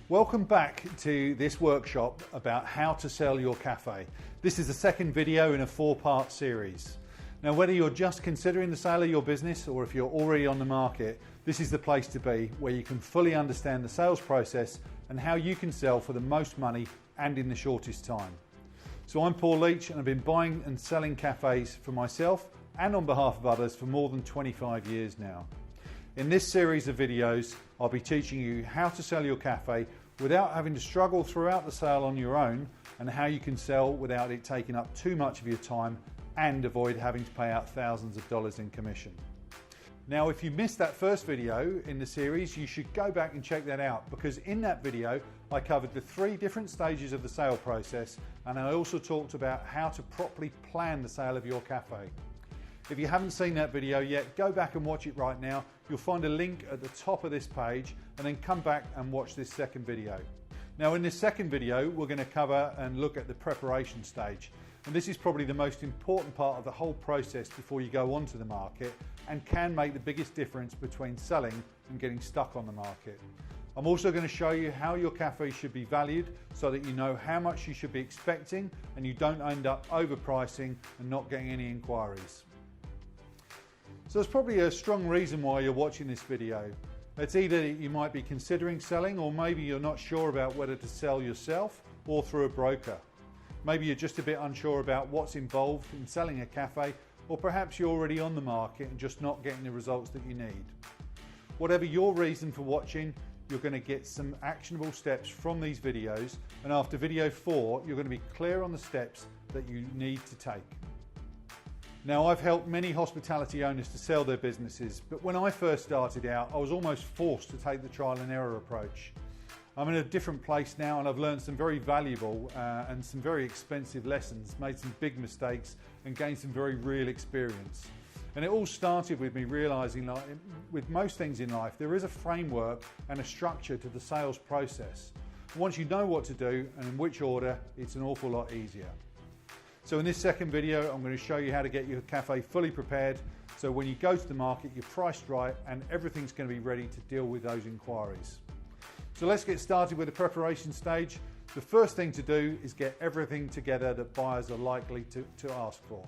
Welcome back to this workshop about how to sell your cafe. This is the second video in a 4-part series. Now, whether you're just considering the sale of your business or if you're already on the market, this is the place to be, where you can fully understand the sales process and how you can sell for the most money and in the shortest time. So I'm Paul Leach, and I've been buying and selling cafes for myself and on behalf of others for more than 25 years now. In this series of videos, I'll be teaching you how to sell your cafe without having to struggle throughout the sale on your own, and how you can sell without it taking up too much of your time and avoid having to pay out thousands of dollars in commission. Now, if you missed that first video in the series, you should go back and check that out, because in that video I covered the 3 different stages of the sale process, and I also talked about how to properly plan the sale of your cafe. If you haven't seen that video yet, go back and watch it right now. You'll find a link at the top of this page, and then come back and watch this second video. Now, in this second video, we're going to cover and look at the preparation stage. And this is probably the most important part of the whole process before you go onto the market, and can make the biggest difference between selling and getting stuck on the market. I'm also going to show you how your cafe should be valued, so that you know how much you should be expecting and you don't end up overpricing and not getting any inquiries. So there's probably a strong reason why you're watching this video. It's either you might be considering selling, or maybe you're not sure about whether to sell yourself or through a broker. Maybe you're just a bit unsure about what's involved in selling a cafe, or perhaps you're already on the market and just not getting the results that you need. Whatever your reason for watching, you're going to get some actionable steps from these videos, and after video 4, you're going to be clear on the steps that you need to take. Now, I've helped many hospitality owners to sell their businesses, but when I first started out, I was almost forced to take the trial and error approach. I'm in a different place now, and I've learned some very valuable and some very expensive lessons, made some big mistakes, and gained some very real experience. And it all started with me realizing, like with most things in life, there is a framework and a structure to the sales process. Once you know what to do and in which order, it's an awful lot easier. So in this second video, I'm going to show you how to get your cafe fully prepared, so when you go to the market, you're priced right and everything's going to be ready to deal with those inquiries. So let's get started with the preparation stage. The first thing to do is get everything together that buyers are likely to ask for.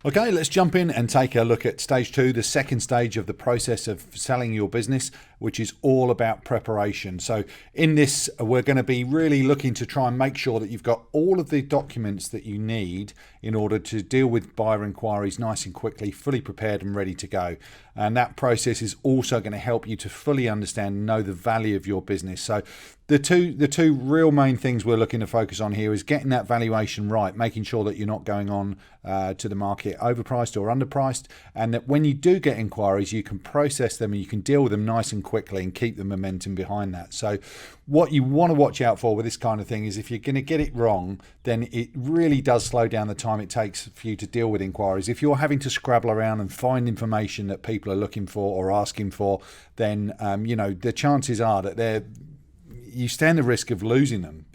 Okay, let's jump in and take a look at stage 2, the second stage of the process of selling your business, which is all about preparation. So in this, we're going to be really looking to try and make sure that you've got all of the documents that you need in order to deal with buyer inquiries nice and quickly, fully prepared and ready to go. And that process is also going to help you to fully understand and know the value of your business. So the two real main things we're looking to focus on here is getting that valuation right, making sure that you're not going on to the market overpriced or underpriced, and that when you do get inquiries, you can process them and you can deal with them nice and quickly and keep the momentum behind that. So what you want to watch out for with this kind of thing is, if you're going to get it wrong, then it really does slow down the time it takes for you to deal with inquiries. If you're having to scrabble around and find information that people are looking for or asking for, then the chances are that you stand the risk of losing them.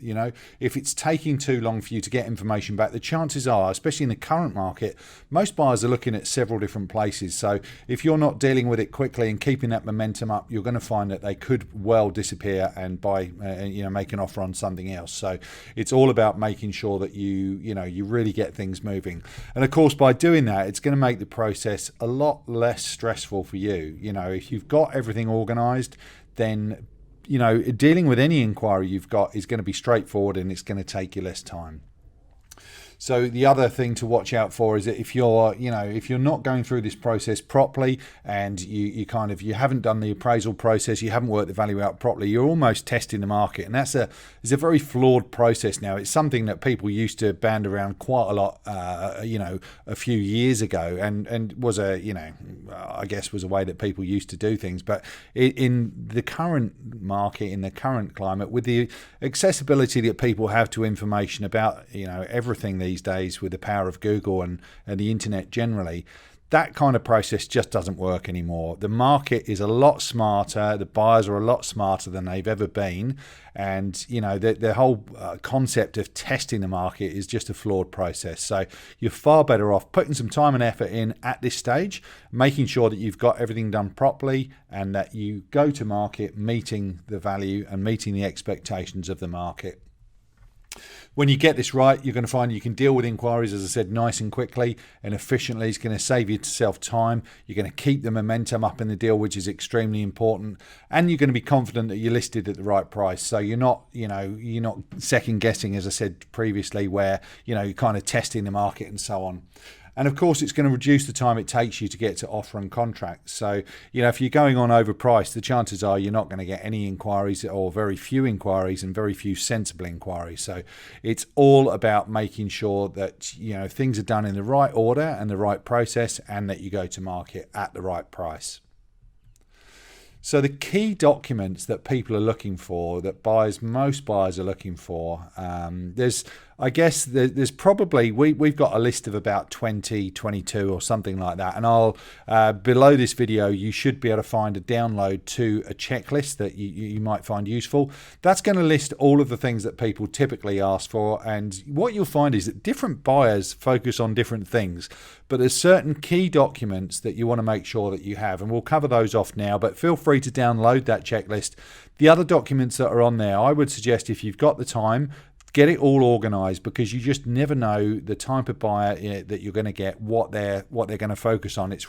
If it's taking too long for you to get information back, the chances are, especially in the current market, most buyers are looking at several different places. So if you're not dealing with it quickly and keeping that momentum up, you're going to find that they could well disappear and make an offer on something else. So it's all about making sure that you really get things moving. And of course, by doing that, it's going to make the process a lot less stressful for you. If you've got everything organized, then dealing with any inquiry you've got is going to be straightforward, and it's going to take you less time. So the other thing to watch out for is that if you're not going through this process properly, and you haven't done the appraisal process, you haven't worked the value out properly, you're almost testing the market, and it's a very flawed process now. It's something that people used to band around quite a lot, a few years ago, and was I guess was a way that people used to do things. But in the current market, in the current climate, with the accessibility that people have to information about everything these days, with the power of Google and the internet generally, That kind of process just doesn't work anymore. The market is a lot smarter. The buyers are a lot smarter than they've ever been. And, you know, the whole concept of testing the market is just a flawed process. So you're far better off putting some time and effort in at this stage, making sure that you've got everything done properly and that you go to market meeting the value and meeting the expectations of the market. When you get this right, you're going to find you can deal with inquiries, as I said, nice and quickly and efficiently. It's going to save yourself time. You're going to keep the momentum up in the deal, which is extremely important. And you're going to be confident that you're listed at the right price. So you're not second guessing, as I said previously, where, you're kind of testing the market and so on. And of course, it's going to reduce the time it takes you to get to offer and contract. So, if you're going on overpriced, the chances are you're not going to get any inquiries or very few inquiries and very few sensible inquiries. So it's all about making sure that, things are done in the right order and the right process and that you go to market at the right price. So the key documents that people are looking for, that most buyers are looking for, there's probably, we've got a list of about 20, 22 or something like that. And I'll, below this video, you should be able to find a download to a checklist that you might find useful. That's going to list all of the things that people typically ask for. And what you'll find is that different buyers focus on different things, but there's certain key documents that you want to make sure that you have. And we'll cover those off now, but feel free to download that checklist. The other documents that are on there, I would suggest, if you've got the time, get it all organized, because you just never know the type of buyer that you're going to get, what they're going to focus on. It's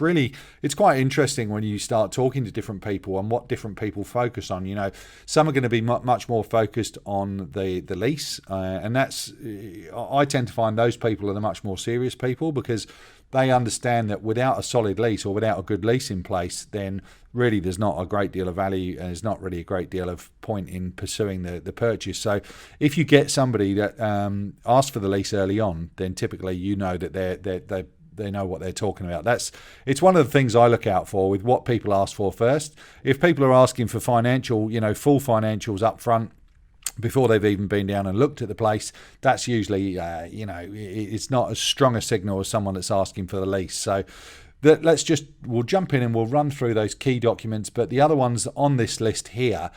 quite interesting when you start talking to different people and what different people focus on. Some are going to be much more focused on the lease, and I tend to find those people are the much more serious people, because they understand that without a solid lease or without a good lease in place, then really there's not a great deal of value and there's not really a great deal of point in pursuing the purchase. So if you get somebody that asks for the lease early on, then typically that they know what they're talking about. It's one of the things I look out for with what people ask for first. If people are asking for full financials up front, before they've even been down and looked at the place, that's usually, it's not as strong a signal as someone that's asking for the lease. So we'll jump in and we'll run through those key documents. But the other ones on this list here,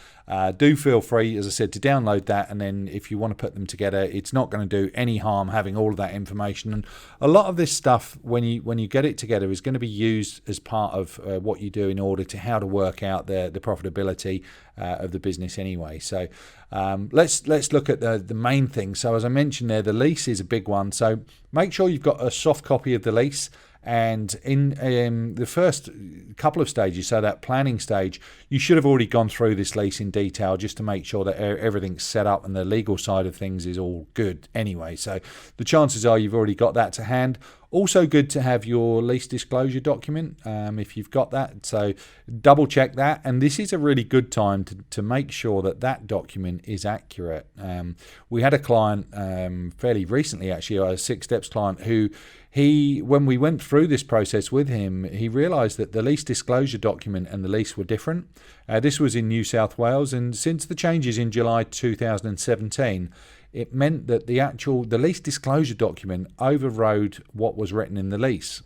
do feel free, as I said, to download that. And then if you want to put them together, it's not going to do any harm having all of that information. And a lot of this stuff, when you get it together, is going to be used as part of what you do in order to how to work out the profitability of the business anyway. So let's look at the main thing. So as I mentioned there, the lease is a big one. So make sure you've got a soft copy of the lease. And in the first couple of stages, so that planning stage, you should have already gone through this lease in detail just to make sure that everything's set up and the legal side of things is all good anyway. So the chances are you've already got that to hand. Also good to have your lease disclosure document if you've got that. So double check that. And this is a really good time to make sure that document is accurate. We had a client fairly recently, actually, a 6 Steps client who when we went through this process with him, he realized that the lease disclosure document and the lease were different. This was in New South Wales, and since the changes in July 2017, it meant that the lease disclosure document overrode what was written in the lease.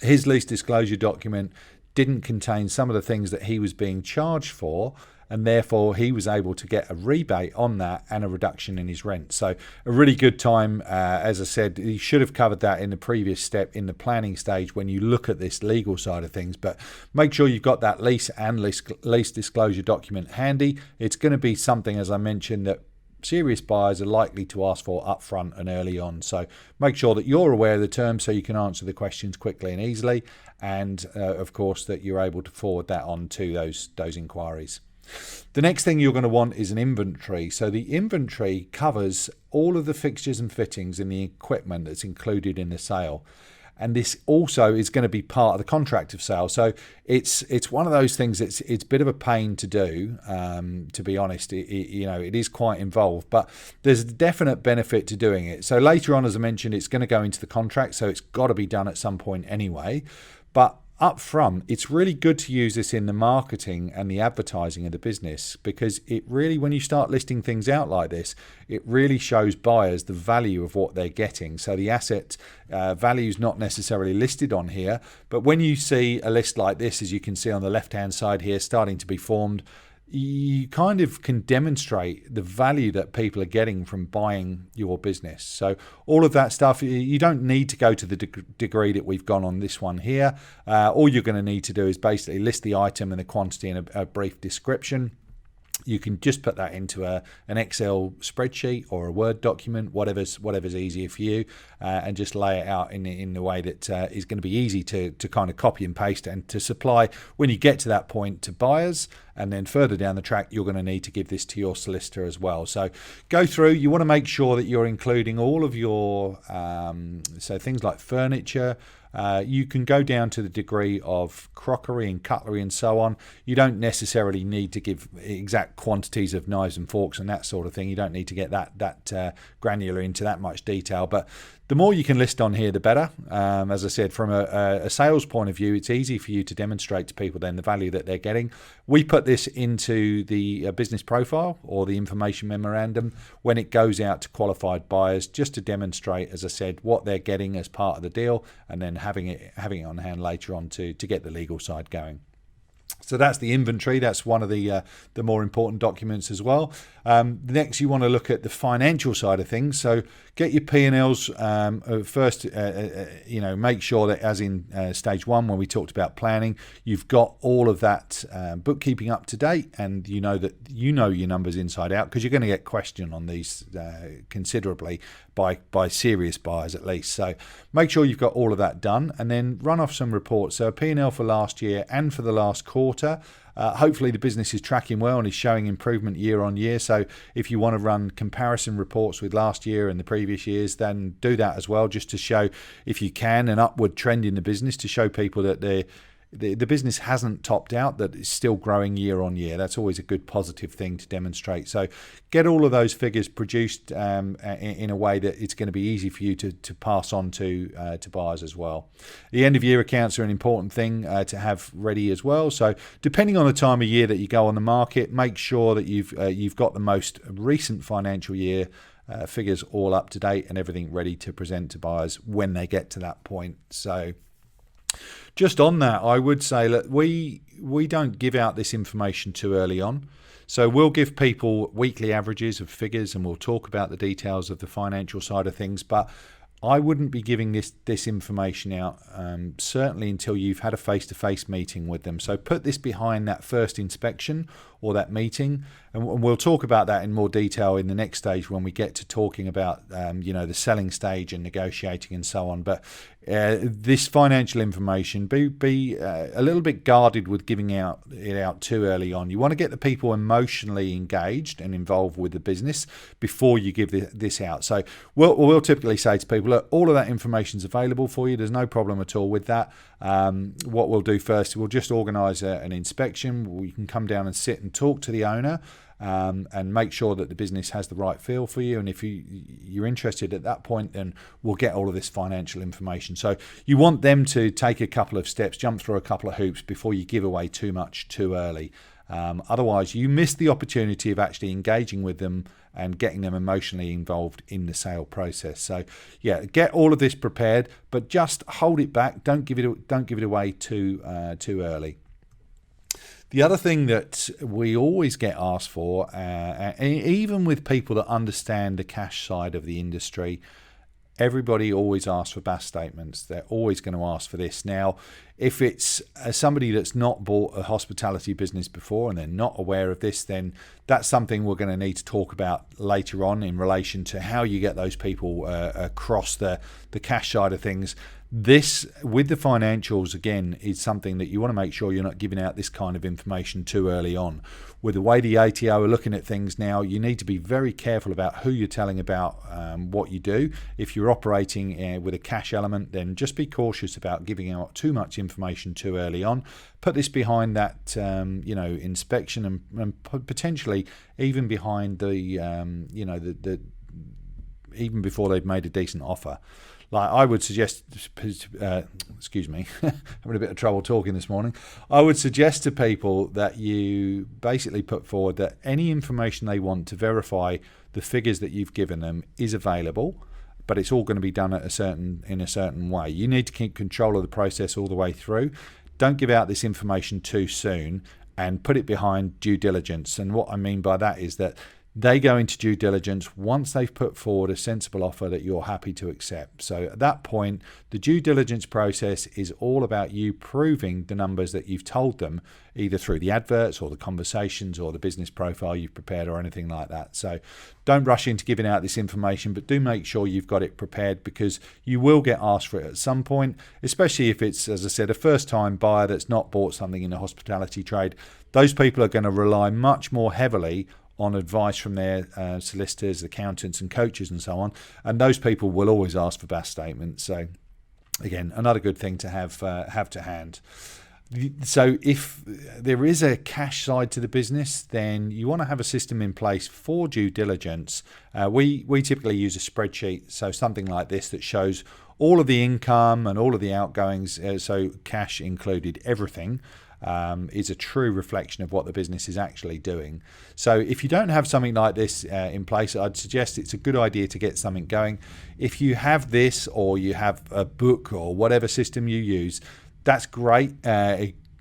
His lease disclosure document didn't contain some of the things that he was being charged for, and therefore he was able to get a rebate on that and a reduction in his rent. So a really good time. As I said, he should have covered that in the previous step in the planning stage when you look at this legal side of things. But make sure you've got that lease and lease disclosure document handy. It's going to be something, as I mentioned, that serious buyers are likely to ask for upfront and early on. So make sure that you're aware of the terms so you can answer the questions quickly and easily. And of course, that you're able to forward that on to those inquiries. The next thing you're going to want is an inventory. So the inventory covers all of the fixtures and fittings and the equipment that's included in the sale. And this also is going to be part of the contract of sale. So it's one of those things it's a bit of a pain to do, to be honest. It is quite involved, but there's a definite benefit to doing it. So later on, as I mentioned, it's going to go into the contract, so it's got to be done at some point anyway. But up front, it's really good to use this in the marketing and the advertising of the business, because it really, when you start listing things out like this, it really shows buyers the value of what they're getting. So the asset value is not necessarily listed on here, but when you see a list like this, as you can see on the left-hand side here, starting to be formed, you kind of can demonstrate the value that people are getting from buying your business. So all of that stuff, you don't need to go to the degree that we've gone on this one here. All you're going to need to do is basically list the item and the quantity and a brief description. You can just put that into an Excel spreadsheet or a Word document, whatever's easier for you, and just lay it out in the way that is going to be easy to kind of copy and paste and to supply when you get to that point to buyers. And then further down the track, you're going to need to give this to your solicitor as well. So go through, you want to make sure that you're including all of your, so things like furniture. You can go down to the degree of crockery and cutlery and so on. You don't necessarily need to give exact quantities of knives and forks and that sort of thing. You don't need to get that granular into that much detail. But the more you can list on here, the better. As I said, from a sales point of view, it's easy for you to demonstrate to people then the value that they're getting. We put this into the business profile or the information memorandum when it goes out to qualified buyers, just to demonstrate, as I said, what they're getting as part of the deal, and then having it on hand later on to get the legal side going. So that's the inventory. That's one of the more important documents as well. Next, you want to look at the financial side of things. So get your P&Ls first. Make sure that, as in stage one, when we talked about planning, you've got all of that bookkeeping up to date, and you know your numbers inside out, because you're going to get questioned on these considerably by serious buyers at least. So make sure you've got all of that done, and then run off some reports. So a P&L for last year and for the last quarter. Hopefully the business is tracking well and is showing improvement year on year. So if you want to run comparison reports with last year and the previous years, then do that as well, just to show, if you can, an upward trend in the business, to show people that the business hasn't topped out, that it's still growing year on year. That's always a good positive thing to demonstrate. So get all of those figures produced in a way that it's going to be easy for you to pass on to buyers as well. The end of year accounts are an important thing to have ready as well. So depending on the time of year that you go on the market, make sure that you've got the most recent financial year figures all up to date and everything ready to present to buyers when they get to that point. So just on that, I would say that we don't give out this information too early on. So we'll give people weekly averages of figures, and we'll talk about the details of the financial side of things. But I wouldn't be giving this information out certainly until you've had a face-to-face meeting with them. So put this behind that first inspection or that meeting, and we'll talk about that in more detail in the next stage when we get to talking about the selling stage and negotiating and so on. But this financial information, be a little bit guarded with giving it out too early on. You want to get the people emotionally engaged and involved with the business before you give this out. So we'll typically say to people, look, all of that information is available for you. There's no problem at all with that. What we'll do first, we'll just organise an inspection. We can come down and sit and talk to the owner and make sure that the business has the right feel for you. And if you're interested at that point, then we'll get all of this financial information. So you want them to take a couple of steps, jump through a couple of hoops before you give away too much too early. Otherwise, you miss the opportunity of actually engaging with them and getting them emotionally involved in the sale process. So yeah, get all of this prepared, but just hold it back. Don't give it away too early. The other thing that we always get asked for, even with people that understand the cash side of the industry, everybody always asks for BAS statements. They're always going to ask for this. Now, if it's somebody that's not bought a hospitality business before and they're not aware of this, then that's something we're going to need to talk about later on in relation to how you get those people across the cash side of things. This, with the financials, again, is something that you want to make sure you're not giving out this kind of information too early on. With the way the ATO are looking at things now, you need to be very careful about who you're telling about what you do. If you're operating with a cash element, then just be cautious about giving out too much information too early on. Put this behind that inspection and potentially even behind the even before they've made a decent offer. Like I would suggest, excuse me, having a bit of trouble talking this morning. I would suggest to people that you basically put forward that any information they want to verify the figures that you've given them is available, but it's all going to be done in a certain way. You need to keep control of the process all the way through. Don't give out this information too soon, and put it behind due diligence. And what I mean by that is that they go into due diligence once they've put forward a sensible offer that you're happy to accept. So at that point, the due diligence process is all about you proving the numbers that you've told them, either through the adverts or the conversations or the business profile you've prepared or anything like that. So don't rush into giving out this information, but do make sure you've got it prepared, because you will get asked for it at some point, especially if it's, as I said, a first-time buyer that's not bought something in the hospitality trade. Those people are going to rely much more heavily on advice from their solicitors, accountants and coaches and so on, and those people will always ask for BAS statements. So again, another good thing to have to hand. So if there is a cash side to the business, then you want to have a system in place for due diligence. We typically use a spreadsheet, so something like this that shows all of the income and all of the outgoings, so cash included, everything. Is a true reflection of what the business is actually doing. So if you don't have something like this in place, I'd suggest it's a good idea to get something going. If you have this, or you have a book or whatever system you use, that's great.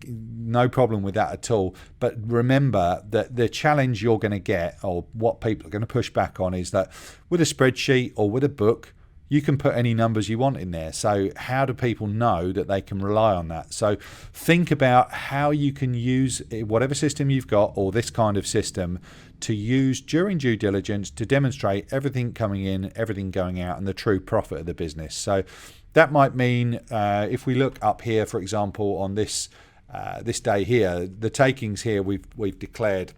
No problem with that at all. But remember that the challenge you're going to get, or what people are going to push back on, is that with a spreadsheet or with a book, you can put any numbers you want in there. So how do people know that they can rely on that? So think about how you can use whatever system you've got, or this kind of system, to use during due diligence to demonstrate everything coming in, everything going out, and the true profit of the business. So that might mean, if we look up here, for example, on this day here, the takings here we've declared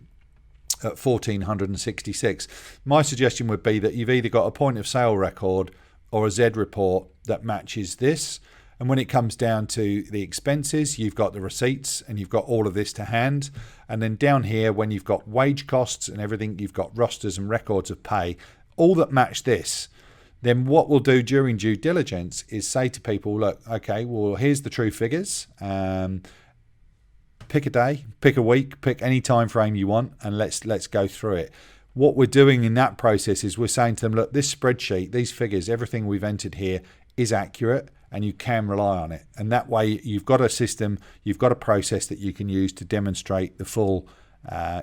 at 1,466. My suggestion would be that you've either got a point of sale record or a Z report that matches this. And when it comes down to the expenses, you've got the receipts and you've got all of this to hand. And then down here, when you've got wage costs and everything, you've got rosters and records of pay, all that match this. Then what we'll do during due diligence is say to people, look, okay, well, here's the true figures. Pick a day, pick a week, pick any time frame you want, and let's go through it. What we're doing in that process is we're saying to them, look, this spreadsheet, these figures, everything we've entered here is accurate, and you can rely on it. And that way you've got a system, you've got a process that you can use to demonstrate the full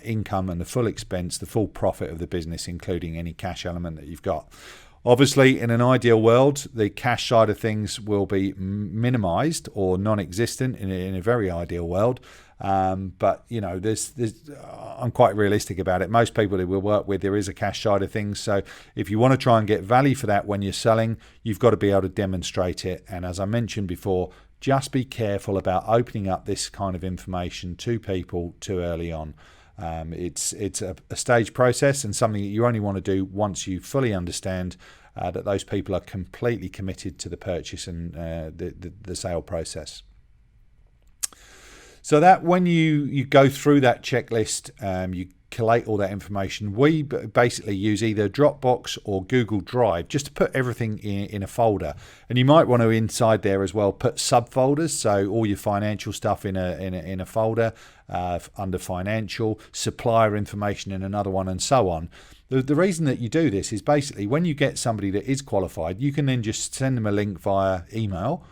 income and the full expense, the full profit of the business, including any cash element that you've got. Obviously, in an ideal world, the cash side of things will be minimized or non-existent in a very ideal world. But you know, I'm quite realistic about it. Most people that we work with, there is a cash side of things. So if you want to try and get value for that when you're selling, you've got to be able to demonstrate it. And as I mentioned before, just be careful about opening up this kind of information to people too early on. It's a staged process, and something that you only want to do once you fully understand that those people are completely committed to the purchase and the sale process. So that when you go through that checklist, you collate all that information. We basically use either Dropbox or Google Drive just to put everything in a folder. And you might want to inside there as well put subfolders, so all your financial stuff in a folder under financial, supplier information in another one, and so on. The reason that you do this is basically when you get somebody that is qualified, you can then just send them a link via email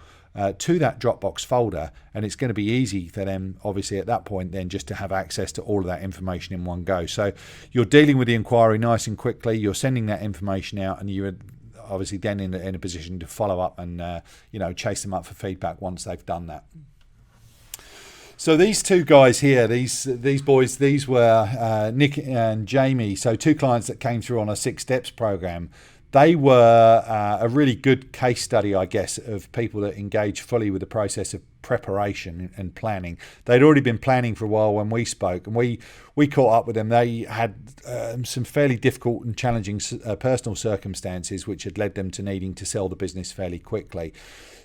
to that Dropbox folder, and it's going to be easy for them, obviously, at that point then just to have access to all of that information in one go. So you're dealing with the inquiry nice and quickly, you're sending that information out, and you're obviously then in a position to follow up and chase them up for feedback once they've done that. So these two guys here, these boys, these were Nick and Jamie, so two clients that came through on a 6 steps program. They were a really good case study, I guess, of people that engage fully with the process of preparation and planning. They'd already been planning for a while when we spoke, and we caught up with them. They had some fairly difficult and challenging personal circumstances which had led them to needing to sell the business fairly quickly.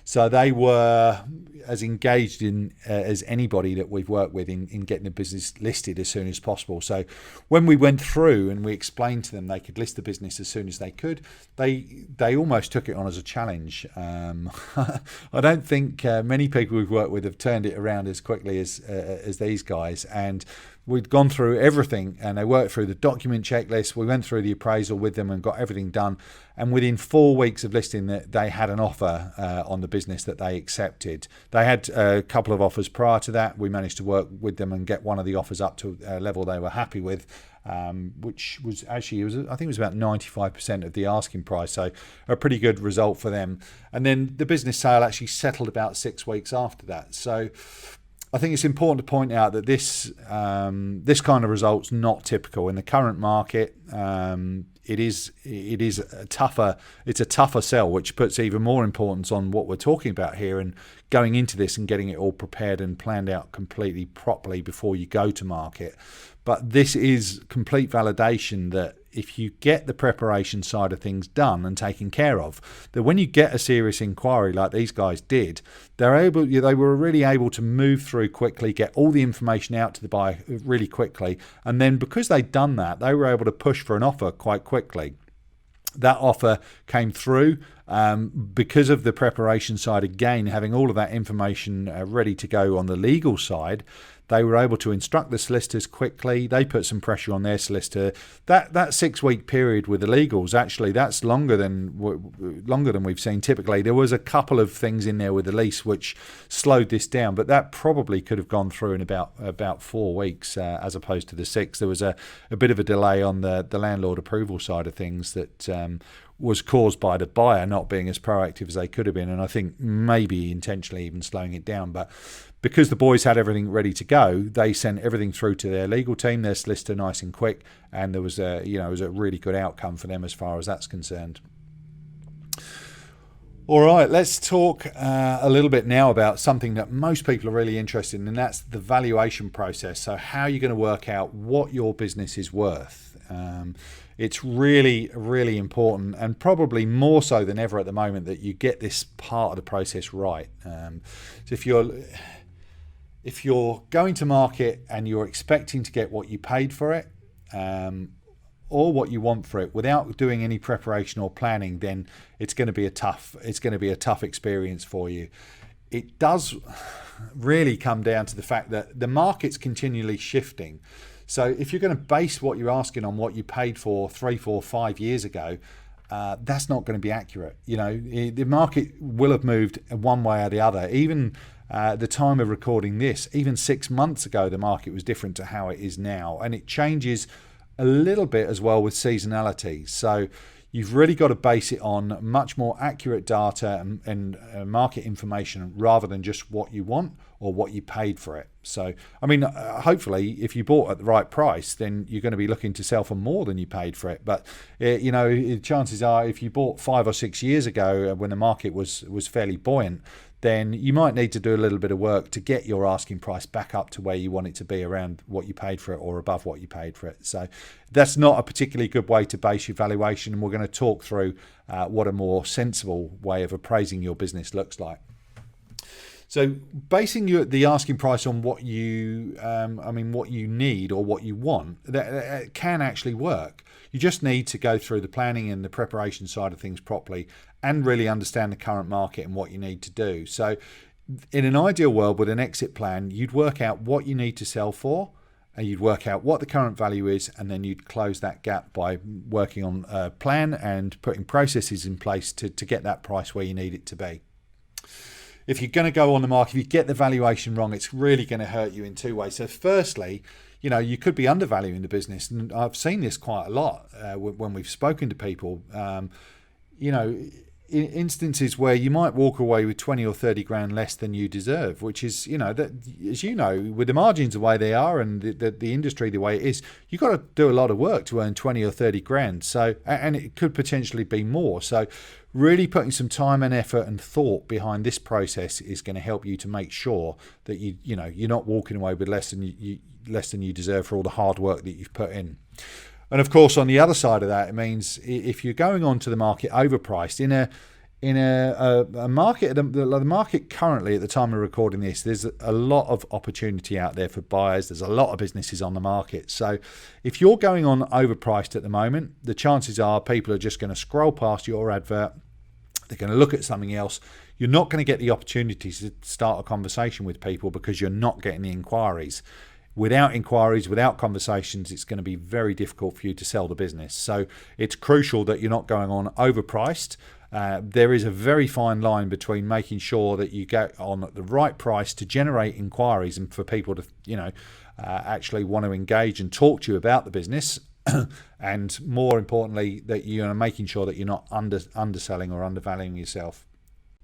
So they were as engaged in as anybody that we've worked with in getting the business listed as soon as possible. So when we went through and we explained to them they could list the business as soon as they could, they almost took it on as a challenge. I don't think many people we've worked with have turned it around as quickly as these guys. And we'd gone through everything, and they worked through the document checklist. We went through the appraisal with them and got everything done. And within 4 weeks of listing, they had an offer on the business that they accepted. They had a couple of offers prior to that. We managed to work with them and get one of the offers up to a level they were happy with, which was actually, I think it was about 95% of the asking price. So a pretty good result for them. And then the business sale actually settled about 6 weeks after that. So I think it's important to point out that this kind of result's not typical in the current market. It is a tougher sell, which puts even more importance on what we're talking about here and going into this and getting it all prepared and planned out completely properly before you go to market. But this is complete validation that if you get the preparation side of things done and taken care of, that when you get a serious inquiry like these guys did, they were really able to move through quickly, get all the information out to the buyer really quickly, and then because they'd done that, they were able to push for an offer quite quickly. That offer came through because of the preparation side, again, having all of that information ready to go on the legal side. They were able to instruct the solicitors quickly. They put some pressure on their solicitor. That 6 week period with the legals, actually, that's longer than we've seen typically. There was a couple of things in there with the lease which slowed this down, but that probably could have gone through in about 4 weeks as opposed to the 6. There was a bit of a delay on the landlord approval side of things that was caused by the buyer not being as proactive as they could have been, and I think maybe intentionally even slowing it down. But because the boys had everything ready to go, they sent everything through to their legal team, their solicitor, nice and quick, and there was it was a really good outcome for them as far as that's concerned. All right, let's talk a little bit now about something that most people are really interested in, and that's the valuation process. So how you're going to work out what your business is worth. It's really, really important, and probably more so than ever at the moment, that you get this part of the process right. So if you're going to market and you're expecting to get what you paid for it, or what you want for it without doing any preparation or planning, then it's going to be a tough experience for you. It does really come down to the fact that the market's continually shifting. So if you're going to base what you're asking on what you paid for 3, 4, 5 years ago, that's not going to be accurate. The market will have moved one way or the other. Even the time of recording this, even 6 months ago, the market was different to how it is now, and it changes a little bit as well with seasonality. So you've really got to base it on much more accurate data and market information rather than just what you want or what you paid for it. So, I mean, hopefully, if you bought at the right price, then you're going to be looking to sell for more than you paid for it. But, chances are if you bought 5 or 6 years ago when the market was fairly buoyant, then you might need to do a little bit of work to get your asking price back up to where you want it to be, around what you paid for it or above what you paid for it. So that's not a particularly good way to base your valuation, and we're going to talk through what a more sensible way of appraising your business looks like. So basing the asking price on what you need or what you want, that can actually work. You just need to go through the planning and the preparation side of things properly and really understand the current market and what you need to do. So in an ideal world with an exit plan, you'd work out what you need to sell for, and you'd work out what the current value is, and then you'd close that gap by working on a plan and putting processes in place to get that price where you need it to be. If you're going to go on the market, if you get the valuation wrong, it's really going to hurt you in 2 ways. So firstly, you could be undervaluing the business, and I've seen this quite a lot when we've spoken to people. instances where you might walk away with 20 or 30 grand less than you deserve, which is, that, as you know, with the margins the way they are and the industry the way it is, you've got to do a lot of work to earn 20 or 30 grand. So, and it could potentially be more. So really putting some time and effort and thought behind this process is going to help you to make sure that you're not walking away with less than you deserve for all the hard work that you've put in. And of course, on the other side of that, it means if you're going onto the market overpriced in a market, the market currently at the time of recording this, there's a lot of opportunity out there for buyers. There's a lot of businesses on the market. So if you're going on overpriced at the moment, the chances are people are just going to scroll past your advert. They're going to look at something else. You're not going to get the opportunity to start a conversation with people because you're not getting the inquiries. Without inquiries, without conversations, it's going to be very difficult for you to sell the business. So it's crucial that you're not going on overpriced. There is a very fine line between making sure that you get on at the right price to generate inquiries and for people to, actually want to engage and talk to you about the business. And more importantly, that you're making sure that you're not underselling or undervaluing yourself.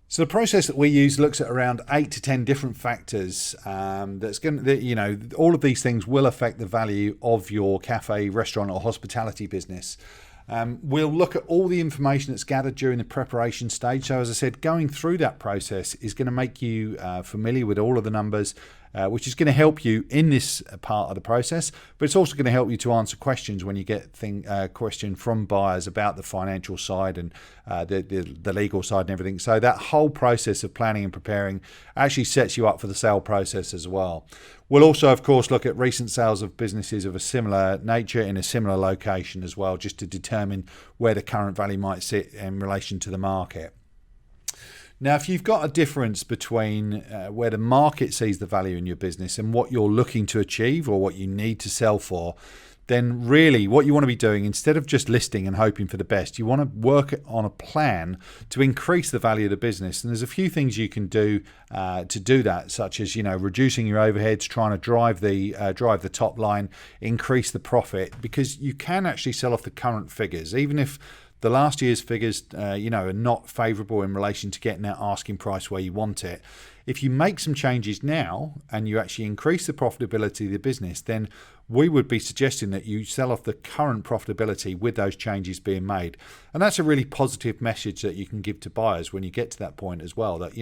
So the process that we use looks at around 8 to 10 different factors. All of these things will affect the value of your cafe, restaurant, or hospitality business. We'll look at all the information that's gathered during the preparation stage. So as I said, going through that process is going to make you familiar with all of the numbers, which is going to help you in this part of the process, but it's also going to help you to answer questions when you get question from buyers about the financial side and the legal side and everything. So that whole process of planning and preparing actually sets you up for the sale process as well. We'll also, of course, look at recent sales of businesses of a similar nature in a similar location as well, just to determine where the current value might sit in relation to the market. Now, if you've got a difference between where the market sees the value in your business and what you're looking to achieve or what you need to sell for, then really what you want to be doing, instead of just listing and hoping for the best, you want to work on a plan to increase the value of the business. And there's a few things you can do to do that, such as reducing your overheads, trying to drive the top line, increase the profit, because you can actually sell off the current figures, even if the last year's figures are not favourable in relation to getting that asking price where you want it. If you make some changes now and you actually increase the profitability of the business, then we would be suggesting that you sell off the current profitability with those changes being made. And that's a really positive message that you can give to buyers when you get to that point as well, that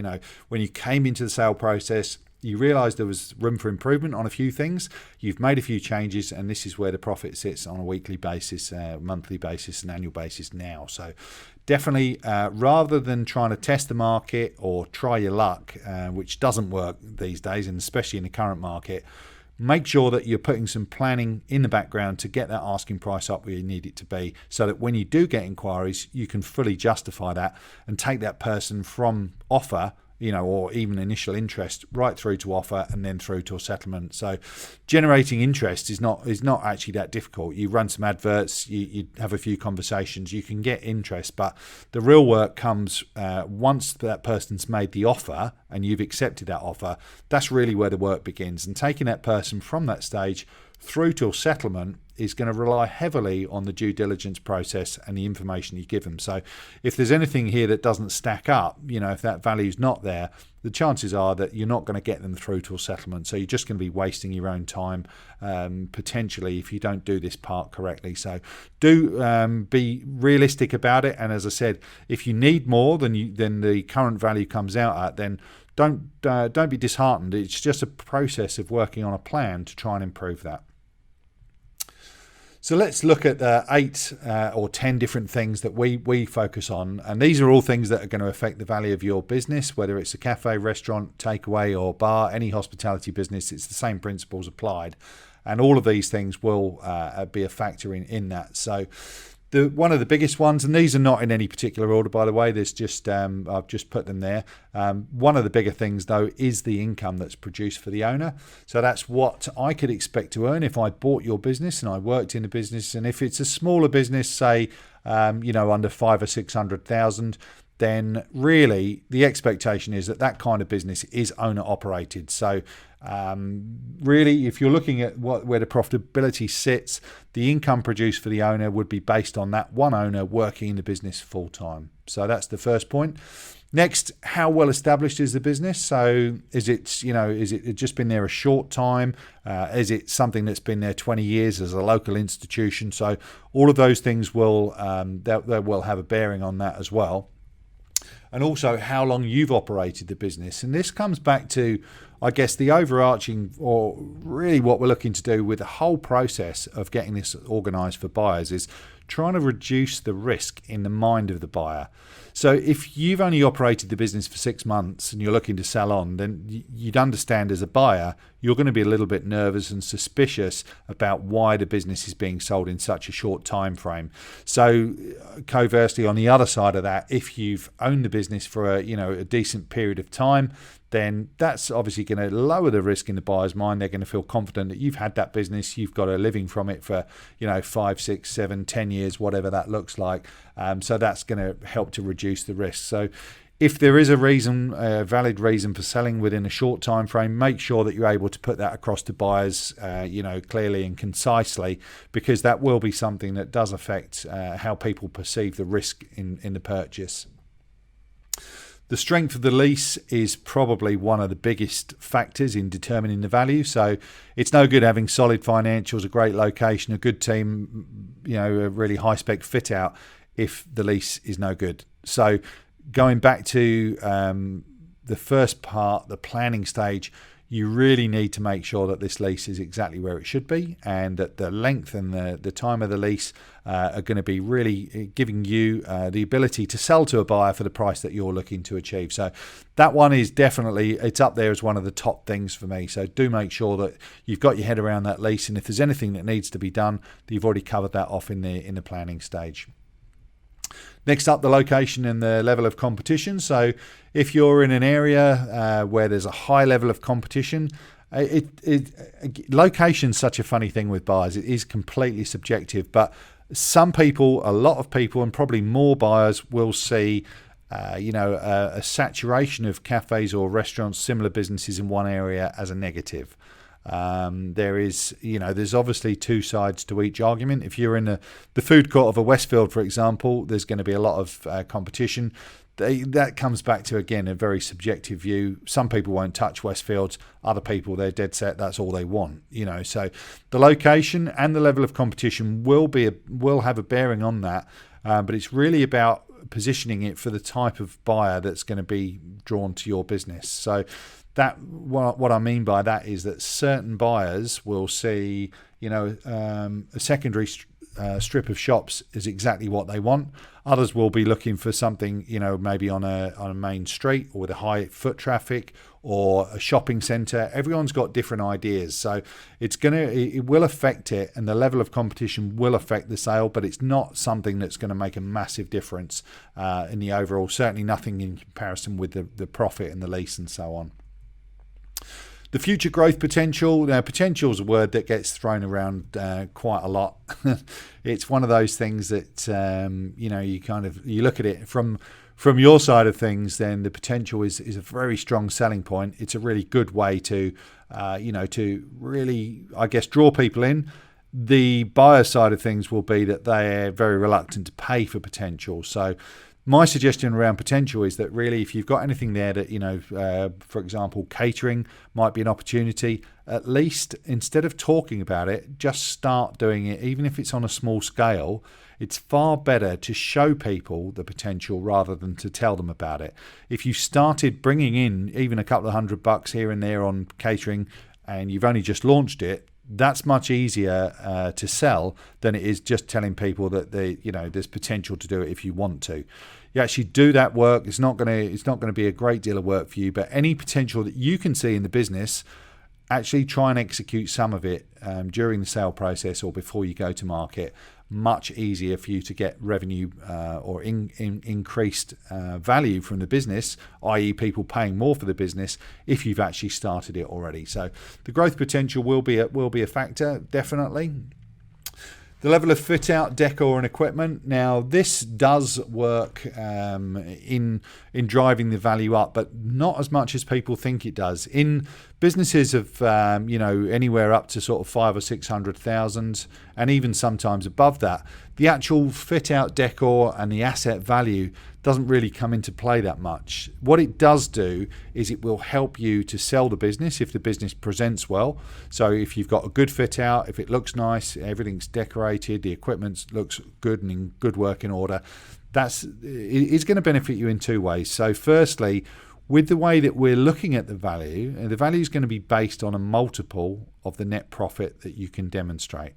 when you came into the sale process, you realised there was room for improvement on a few things. You've made a few changes, and this is where the profit sits on a weekly basis, monthly basis, and annual basis now. So definitely, rather than trying to test the market or try your luck, which doesn't work these days, and especially in the current market, make sure that you're putting some planning in the background to get that asking price up where you need it to be, so that when you do get inquiries, you can fully justify that and take that person from offer, or even initial interest, right through to offer and then through to a settlement. So generating interest is not actually that difficult. You run some adverts, you have a few conversations, you can get interest, but the real work comes once that person's made the offer and you've accepted that offer. That's really where the work begins. And taking that person from that stage through to a settlement is going to rely heavily on the due diligence process and the information you give them. So if there's anything here that doesn't stack up, if that value's not there, the chances are that you're not going to get them through to a settlement. So you're just going to be wasting your own time, potentially, if you don't do this part correctly. So do be realistic about it. And as I said, if you need more than the current value comes out at, then don't be disheartened. It's just a process of working on a plan to try and improve that. So let's look at the 8 or 10 different things that we focus on. And these are all things that are going to affect the value of your business, whether it's a cafe, restaurant, takeaway or bar, any hospitality business. It's the same principles applied. And all of these things will be a factor in that. So one of the biggest ones, and these are not in any particular order, by the way, there's just I've just put them there. One of the bigger things, though, is the income that's produced for the owner. So that's what I could expect to earn if I bought your business and I worked in the business. And if it's a smaller business, say, under 500,000 or 600,000, then really the expectation is that that kind of business is owner operated. So really, if you're looking at where the profitability sits, the income produced for the owner would be based on that one owner working in the business full time. So that's the first point. Next, how well established is the business? So is it just been there a short time? Is it something that's been there 20 years as a local institution? So all of those things will have a bearing on that as well. And also how long you've operated the business. And this comes back to, I guess, the overarching, or really what we're looking to do with the whole process of getting this organised for buyers, is trying to reduce the risk in the mind of the buyer. So if you've only operated the business for 6 months and you're looking to sell on, then you'd understand as a buyer, you're going to be a little bit nervous and suspicious about why the business is being sold in such a short time frame. So conversely, on the other side of that, if you've owned the business for a decent period of time, then that's obviously going to lower the risk in the buyer's mind. They're going to feel confident that you've had that business, you've got a living from it for 5, 6, 7, 10 years, whatever that looks like. So that's going to help to reduce the risk. So if there is a valid reason for selling within a short time frame, make sure that you're able to put that across to buyers, clearly and concisely, because that will be something that does affect how people perceive the risk in the purchase. The strength of the lease is probably one of the biggest factors in determining the value. So it's no good having solid financials, a great location, a good team, a really high spec fit out if the lease is no good. So going back to the first part, the planning stage, you really need to make sure that this lease is exactly where it should be, and that the length and the time of the lease are going to be really giving you the ability to sell to a buyer for the price that you're looking to achieve. So that one is definitely, it's up there as one of the top things for me. So do make sure that you've got your head around that lease, and if there's anything that needs to be done, you've already covered that off in the planning stage. Next up, the location and the level of competition. So if you're in an area where there's a high level of competition, location's such a funny thing with buyers. It is completely subjective, but some people, a lot of people, and probably more buyers will see a saturation of cafes or restaurants, similar businesses in one area as a negative. There's obviously two sides to each argument. If you're in the food court of a Westfield, for example, there's going to be a lot of competition. That comes back to, again, a very subjective view. Some people won't touch Westfields. Other people, they're dead set. That's all they want. So the location and the level of competition will have a bearing on that. But it's really about positioning it for the type of buyer that's going to be drawn to your business. So that, what I mean by that is that certain buyers will see, a secondary strip of shops is exactly what they want. Others will be looking for something, maybe on a main street or with a high foot traffic or a shopping centre. Everyone's got different ideas, so it will affect it, and the level of competition will affect the sale, but it's not something that's going to make a massive difference in the overall. Certainly nothing in comparison with the profit and the lease and so on. The future growth potential. Now, potential is a word that gets thrown around quite a lot. It's one of those things that you look at it from your side of things. Then the potential is a very strong selling point. It's a really good way to really, I guess, draw people in. The buyer side of things will be that they're very reluctant to pay for potential. So my suggestion around potential is that really, if you've got anything there that, for example, catering might be an opportunity, at least instead of talking about it, just start doing it. Even if it's on a small scale, it's far better to show people the potential rather than to tell them about it. If you started bringing in even a couple of $100 here and there on catering and you've only just launched it, that's much easier to sell than it is just telling people that there's potential to do it if you want to. You actually do that work. It's not going to be a great deal of work for you, but any potential that you can see in the business, actually try and execute some of it during the sale process or before you go to market. Much easier for you to get revenue or increased value from the business, i.e. people paying more for the business, if you've actually started it already. So the growth potential will be a factor, definitely. The level of fit out, decor and equipment. Now this does work in driving the value up, but not as much as people think it does. In businesses of anywhere up to sort of 500,000 or 600,000, and even sometimes above that, the actual fit out, decor and the asset value doesn't really come into play that much. What it does do is it will help you to sell the business if the business presents well. So if you've got a good fit out, if it looks nice, everything's decorated, the equipment looks good and in good working order, it's going to benefit you in two ways. So firstly, with the way that we're looking at the value is going to be based on a multiple of the net profit that you can demonstrate.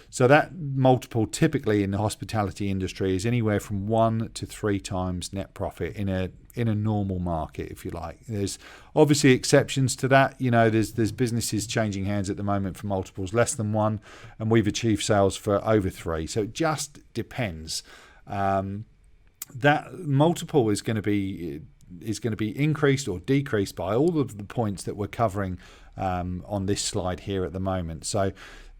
So that multiple typically in the hospitality industry is anywhere from 1 to 3 times net profit in a normal market, if you like. There's obviously exceptions to that. There's businesses changing hands at the moment for multiples less than 1, and we've achieved sales for over 3. So it just depends. That multiple is going to be increased or decreased by all of the points that we're covering on this slide here at the moment. So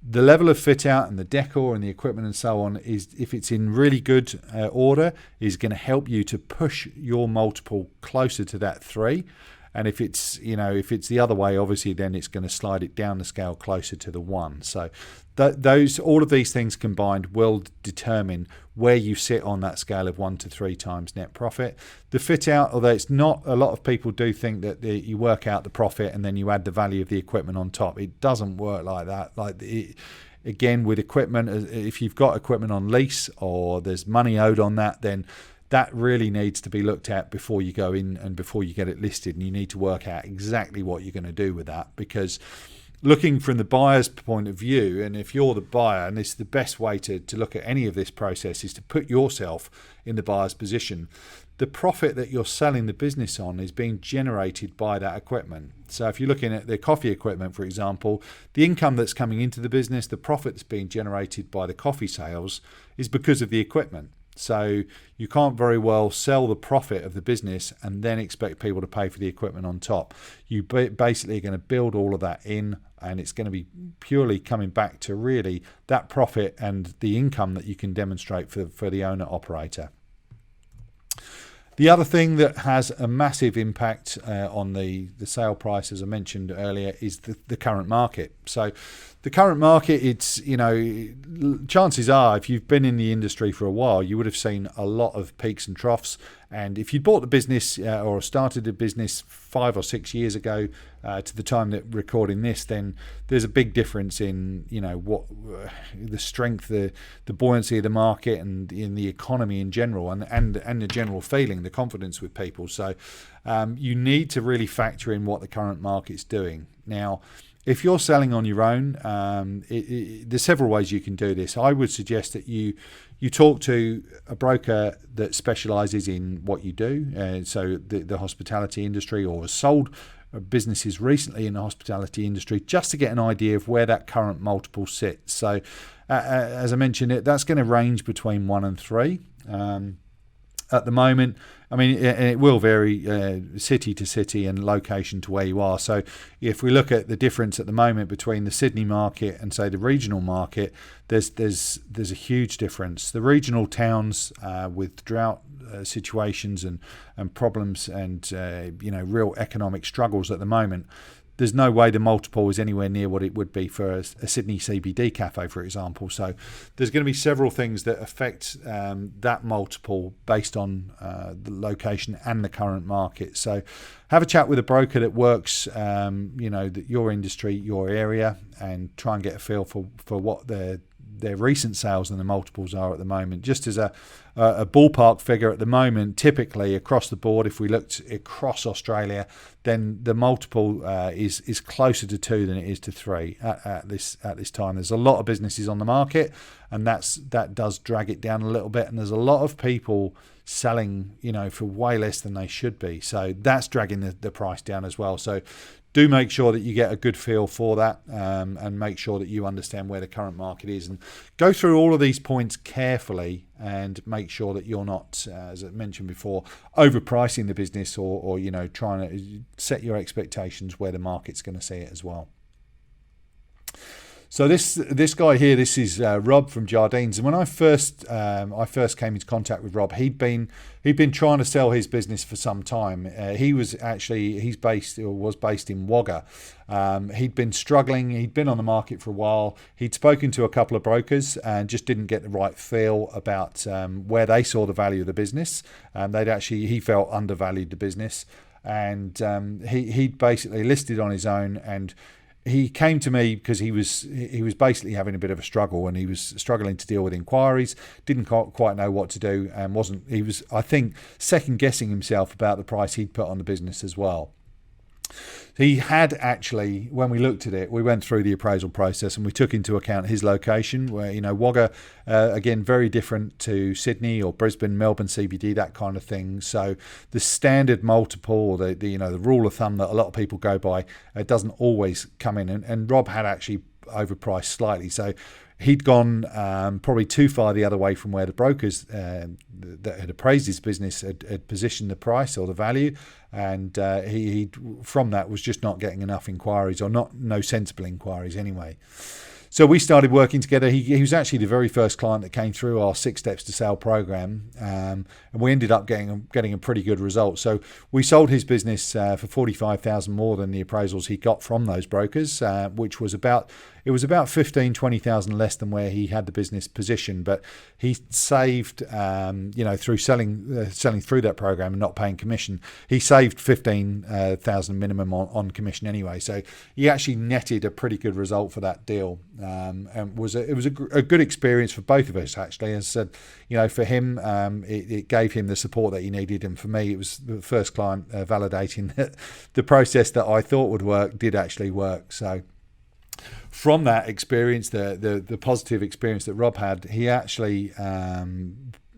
the level of fit out and the decor and the equipment and so on is, if it's in really good order, is going to help you to push your multiple closer to that 3. And if it's the other way, obviously, then it's going to slide it down the scale closer to the 1. So all of these things combined will determine where you sit on that scale of 1 to 3 times net profit. The fit out, although it's not, a lot of people do think that you work out the profit and then you add the value of the equipment on top. It doesn't work like that. Again, with equipment, if you've got equipment on lease or there's money owed on that, then that really needs to be looked at before you go in and before you get it listed. And you need to work out exactly what you're going to do with that, because looking from the buyer's point of view, and if you're the buyer, and this is the best way to look at any of this process, is to put yourself in the buyer's position. The profit that you're selling the business on is being generated by that equipment. So if you're looking at the coffee equipment, for example, the income that's coming into the business, the profit that's being generated by the coffee sales is because of the equipment. So you can't very well sell the profit of the business and then expect people to pay for the equipment on top. You basically are going to build all of that in, and it's going to be purely coming back to really that profit and the income that you can demonstrate for the owner operator. The other thing that has a massive impact on the sale price, as I mentioned earlier, is the current market. So the current market, it's, chances are, if you've been in the industry for a while, you would have seen a lot of peaks and troughs. And if you bought the business or started a business 5 or 6 years ago to the time that recording this, then there's a big difference in what the strength, the buoyancy of the market, and in the economy in general, and the general feeling, the confidence with people. So you need to really factor in what the current market's doing. Now, if you're selling on your own, there's several ways you can do this. I would suggest that you talk to a broker that specialises in what you do, so the hospitality industry, or has sold businesses recently in the hospitality industry, just to get an idea of where that current multiple sits. So as I mentioned, that's going to range between 1 and 3. At the moment, I mean, it will vary city to city and location to where you are. So if we look at the difference at the moment between the Sydney market and, say, the regional market, there's a huge difference. The regional towns with drought situations and problems and real economic struggles at the moment, there's no way the multiple is anywhere near what it would be for a Sydney CBD cafe, for example. So there's going to be several things that affect that multiple based on the location and the current market. So have a chat with a broker that works, your industry, your area, and try and get a feel for what their recent sales and the multiples are at the moment. Just as a ballpark figure at the moment, typically across the board, if we looked across Australia, then the multiple is closer to 2 than it is to 3 at this time. There's a lot of businesses on the market, and that does drag it down a little bit. And there's a lot of people selling, for way less than they should be. So that's dragging the price down as well. So do make sure that you get a good feel for that, and make sure that you understand where the current market is, and go through all of these points carefully and make sure that you're not, as I mentioned before, overpricing the business or trying to set your expectations where the market's going to see it as well. So this guy here, this is Rob from JARDINES, and when I first came into contact with Rob, he'd been trying to sell his business for some time. He's based in Wagga. He'd been struggling. He'd been on the market for a while. He'd spoken to a couple of brokers and just didn't get the right feel about where they saw the value of the business. He felt undervalued the business, and he'd basically listed on his own. And he came to me because he was basically having a bit of a struggle, and he was struggling to deal with inquiries, didn't quite know what to do, and he was I think second guessing himself about the price he'd put on the business as well. He had actually, when we looked at it, we went through the appraisal process and we took into account his location, where, Wagga, again, very different to Sydney or Brisbane, Melbourne CBD, that kind of thing. So the standard multiple, or the rule of thumb that a lot of people go by, doesn't always come in. And Rob had actually overpriced slightly. So he'd gone probably too far the other way from where the brokers that had appraised his business had positioned the price or the value, and he from that was just not getting enough inquiries, or no sensible inquiries anyway. So we started working together. He was actually the very first client that came through our 6 Steps to Sale program, and we ended up getting a pretty good result. So we sold his business for $45,000 more than the appraisals he got from those brokers, which was about 15,000-20,000 less than where he had the business positioned. But he saved, through selling through that program and not paying commission, he saved 15,000 minimum on commission anyway. So he actually netted a pretty good result for that deal, and it was a good experience for both of us actually. As I said, for him, it gave him the support that he needed, and for me, it was the first client validating that the process that I thought would work did actually work. So from that experience, the positive experience that Rob had, he actually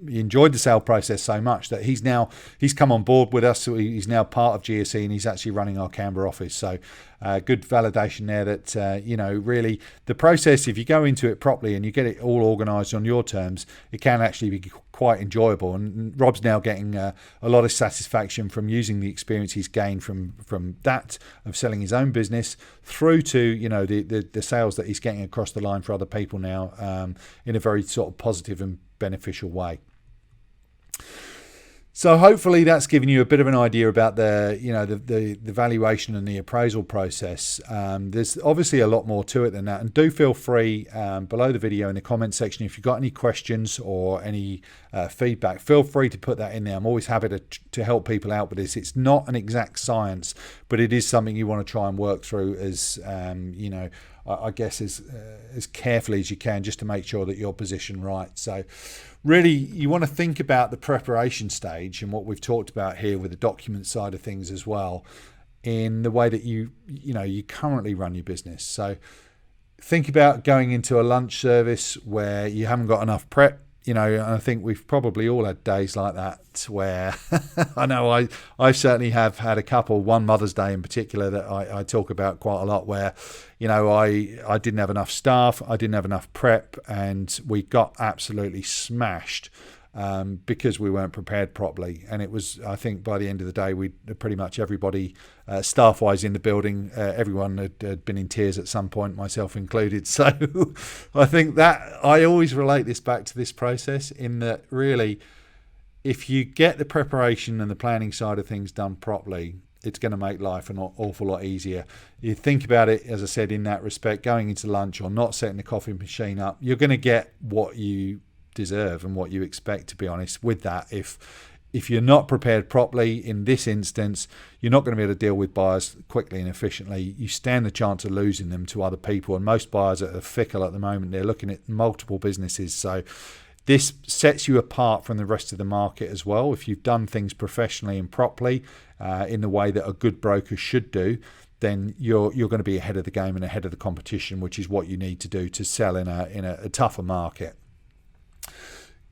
he enjoyed the sale process so much that he's come on board with us. So he's now part of GSE, and he's actually running our Canberra office. So good validation there that really the process, if you go into it properly and you get it all organised on your terms, it can actually be quite enjoyable. And Rob's now getting a lot of satisfaction from using the experience he's gained from that of selling his own business through to the sales that he's getting across the line for other people now, in a very sort of positive and beneficial way. So hopefully that's given you a bit of an idea about the valuation and the appraisal process. There's obviously a lot more to it than that, and do feel free below the video in the comment section, if you've got any questions or any feedback, feel free to put that in there. I'm always happy to help people out with this. It's not an exact science, but it is something you want to try and work through as I guess as carefully as you can, just to make sure that you're positioned right. So really, you want to think about the preparation stage and what we've talked about here with the document side of things as well, in the way that you currently run your business. So think about going into a lunch service where you haven't got enough prep. And I think we've probably all had days like that where I know I certainly have had a couple, one Mother's Day in particular that I talk about quite a lot, where, I didn't have enough staff, I didn't have enough prep, and we got absolutely smashed because we weren't prepared properly. And it was, I think by the end of the day, we pretty much everybody, staff-wise in the building, everyone had been in tears at some point, myself included. So I think that I always relate this back to this process, in that really, if you get the preparation and the planning side of things done properly, it's going to make life an awful lot easier. You think about it, as I said, in that respect, going into lunch or not setting the coffee machine up, you're going to get what you deserve and what you expect, to be honest with that. If you're not prepared properly in this instance, you're not going to be able to deal with buyers quickly and efficiently. You stand the chance of losing them to other people, and most buyers are fickle at the moment. They're looking at multiple businesses. So this sets you apart from the rest of the market as well. If you've done things professionally and properly, in the way that a good broker should do, then you're going to be ahead of the game and ahead of the competition, which is what you need to do to sell in a tougher market.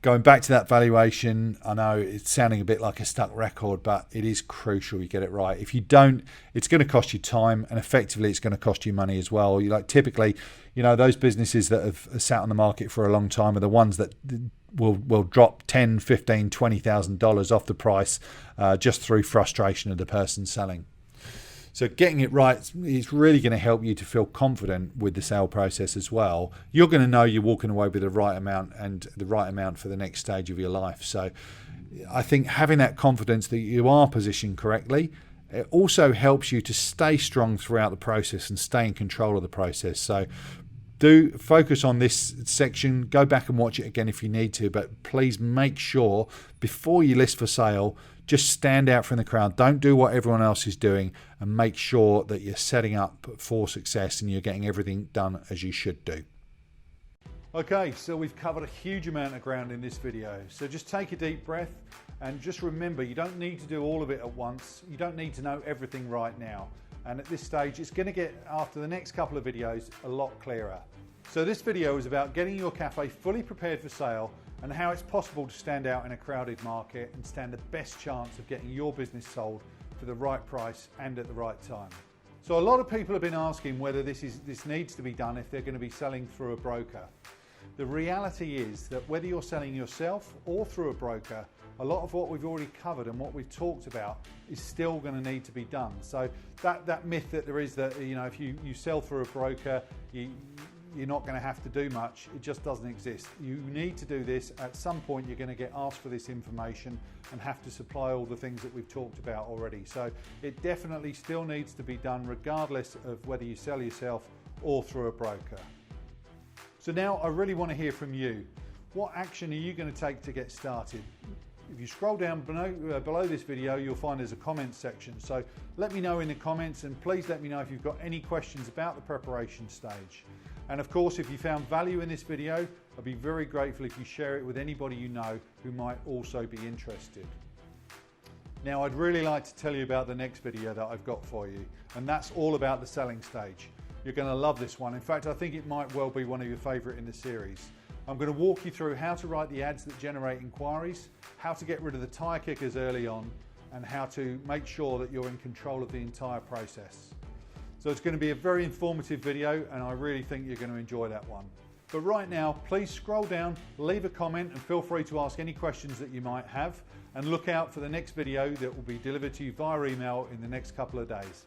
Going back to that valuation, I know it's sounding a bit like a stuck record, but it is crucial you get it right. If you don't, it's going to cost you time, and effectively it's going to cost you money as well. Typically, those businesses that have sat on the market for a long time are the ones that will drop $10,000, $15,000, $20,000 off the price just through frustration of the person selling. So getting it right is really going to help you to feel confident with the sale process as well. You're going to know you're walking away with the right amount and the right amount for the next stage of your life. So I think having that confidence that you are positioned correctly, it also helps you to stay strong throughout the process and stay in control of the process. So do focus on this section. Go back and watch it again if you need to, but please make sure before you list for sale, just stand out from the crowd. Don't do what everyone else is doing, and make sure that you're setting up for success and you're getting everything done as you should do. Okay, so we've covered a huge amount of ground in this video. So just take a deep breath and just remember, you don't need to do all of it at once. You don't need to know everything right now. And at this stage, it's going to get, after the next couple of videos, a lot clearer. So this video is about getting your cafe fully prepared for sale and how it's possible to stand out in a crowded market and stand the best chance of getting your business sold for the right price and at the right time. So a lot of people have been asking whether this needs to be done if they're going to be selling through a broker. The reality is that whether you're selling yourself or through a broker, a lot of what we've already covered and what we've talked about is still going to need to be done. So that myth that there is that, you know, if you sell through a broker, you're not going to have to do much, it just doesn't exist. You need to do this. At some point you're going to get asked for this information and have to supply all the things that we've talked about already. So it definitely still needs to be done regardless of whether you sell yourself or through a broker. So now I really want to hear from you. What action are you going to take to get started? If you scroll down below this video, you'll find there's a comments section. So let me know in the comments, and please let me know if you've got any questions about the preparation stage. And of course, if you found value in this video, I'd be very grateful if you share it with anybody you know who might also be interested. Now, I'd really like to tell you about the next video that I've got for you, and that's all about the selling stage. You're going to love this one. In fact, I think it might well be one of your favorite in the series. I'm going to walk you through how to write the ads that generate inquiries, how to get rid of the tire kickers early on, and how to make sure that you're in control of the entire process. So it's going to be a very informative video, and I really think you're going to enjoy that one. But right now, please scroll down, leave a comment, and feel free to ask any questions that you might have, and look out for the next video that will be delivered to you via email in the next couple of days.